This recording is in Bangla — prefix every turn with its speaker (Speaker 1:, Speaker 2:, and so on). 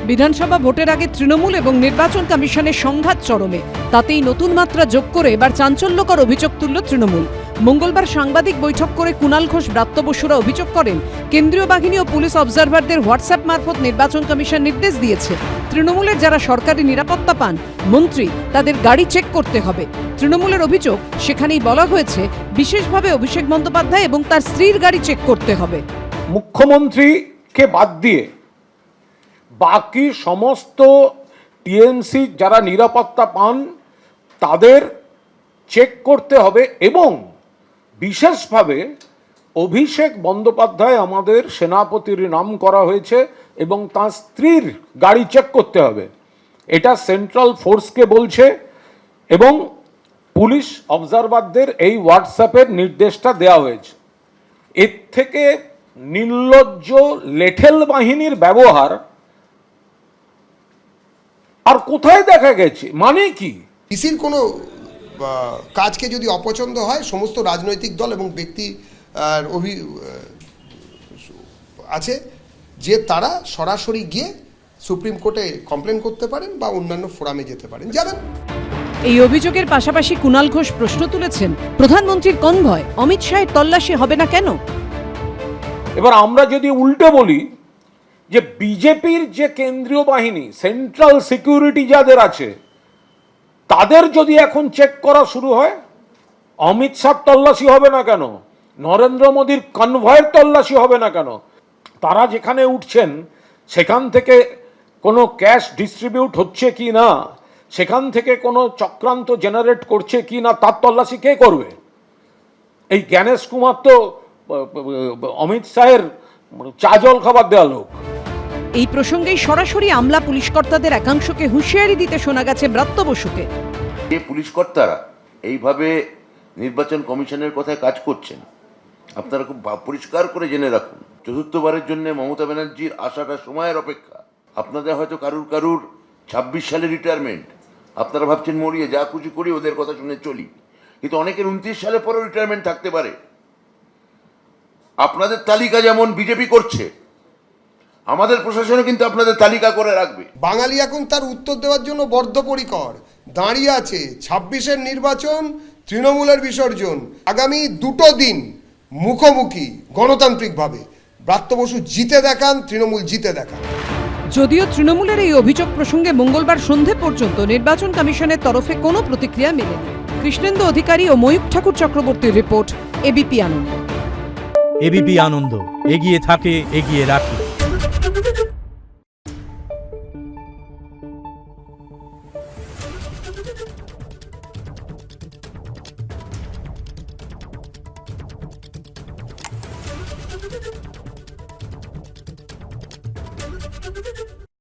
Speaker 1: বিধানসভা ভোটের আগে তৃণমূল এবং নির্বাচন কমিশনের সংঘাত চরমে। তাতেই নতুন মাত্রা যোগ করে এবার চাঞ্চল্যকর অভিযোগ তুলল তৃণমূল। মঙ্গলবার সাংবাদিক বৈঠক করে কুণাল ঘোষ, ব্রাত্য বসুরা অভিযোগ করেন, কেন্দ্রীয় বাহিনী ও পুলিশ অবজারভারদের হোয়াটসঅ্যাপ মারফত নির্বাচন কমিশন নির্দেশ দিয়েছে, তৃণমূলের যারা সরকারি নিরাপত্তা পান, মন্ত্রী, তাদের গাড়ি চেক করতে হবে। তৃণমূলের অভিযোগ, সেখানেই বলা হয়েছে বিশেষভাবে অভিষেক বন্দ্যোপাধ্যায় এবং তার স্ত্রীর গাড়ি চেক করতে হবে।
Speaker 2: মুখ্যমন্ত্রীকে বাদ দিয়ে বাকি সমস্ত টিএমসি যারা নিরাপত্তা পান তাদের চেক করতে হবে এবং বিশেষভাবে অভিষেক বন্দ্যোপাধ্যায় আমাদের সেনাপতির নাম করা হয়েছে এবং তার স্ত্রীর গাড়ি চেক করতে হবে। এটা সেন্ট্রাল ফোর্সকে বলছে এবং পুলিশ অবজারভারদের এই হোয়াটসঅ্যাপের নির্দেশটা দেওয়া হয়েছে। এর থেকে নির্লজ্জ লেঠেল বাহিনীর ব্যবহার আর কোথায় দেখা গেছে? মানে কি?
Speaker 3: ইসির কোনো কাজকে যদি অপছন্দ হয়, সমস্ত রাজনৈতিক দল এবং ব্যক্তি আছে যে তারা সরাসরি গিয়ে সুপ্রিম কোর্টে কমপ্লেন করতে পারেন বা অন্যান্য ফোরামে যেতে পারেন, যাবেন।
Speaker 1: এই অভিযোগের পাশাপাশি কুণাল ঘোষ প্রশ্ন তুলেছেন, প্রধানমন্ত্রীর কনভয় অমিত শাহের তল্লাশি হবে না কেন?
Speaker 2: এবার আমরা যদি উল্টে বলি যে বিজেপির যে কেন্দ্রীয় বাহিনী, সেন্ট্রাল সিকিউরিটি যাদের আছে, তাদের যদি এখন চেক করা শুরু হয়, অমিত শাহ তল্লাশি হবে না কেন? নরেন্দ্র মোদীর কনভয়ের তল্লাশি হবে না কেন? তারা যেখানে উঠছেন সেখান থেকে কোনো ক্যাশ ডিস্ট্রিবিউট হচ্ছে কি না, সেখান থেকে কোনো চক্রান্ত জেনারেট করছে কি না, তার তল্লাশি কে করবে? এই জ্ঞানেশ কুমার তো অমিত শাহের চা জল খাবার দেওয়া লোক।
Speaker 1: এই প্রসঙ্গেই সরাসরি আমলা পুলিশ কর্তাদের একাংশকে হুঁশিয়ারি দিতে শোনা গেছে ব্রাত্য বসুকে।
Speaker 4: যে পুলিশ কর্তারা এইভাবে নির্বাচন কমিশনের কথায় কাজ করছেন, আপনারা খুব পরিষ্কার করে জেনে রাখুন, চতুর্থবারের জন্য মমতা ব্যানার্জির আসাটা সময়ের অপেক্ষা। আপনাদের হয়তো কারুর 26 সালে রিটায়ারমেন্ট, আপনারা ভাবছেন মরিয়ে যা খুশি করি ওদের কথা শুনে চলি, কিন্তু অনেকের 29 সালে পরেও রিটায়ারমেন্ট থাকতে পারে। আপনাদের তালিকা যেমন বিজেপি করছে, আমাদের প্রশাসনও কিন্তু আপনাদের তালিকা করে রাখবে।
Speaker 3: বাঙালি এখন তার উত্তর দেওয়ার জন্য বদ্ধপরিকর দাঁড়িয়ে আছে। 26-এর নির্বাচন, তৃণমূলের বিসর্জন, আগামী 2 দিন মুখোমুখি গণতান্ত্রিকভাবে। ব্রাত্য বসু জিতে দেখান, তৃণমূল জিতে দেখান।
Speaker 1: যদিও তৃণমূলের এই অভিযোগ প্রসঙ্গে মঙ্গলবার সন্ধে পর্যন্ত নির্বাচন কমিশনের তরফে কোনো প্রতিক্রিয়া মেলেনি। কৃষ্ণেন্দু অধিকারী ও ময়ূখ ঠাকুর চক্রবর্তীর রিপোর্ট, এবিপি আনন্দ।
Speaker 5: এবিপি আনন্দ, এগিয়ে থাকে, এগিয়ে রাখে।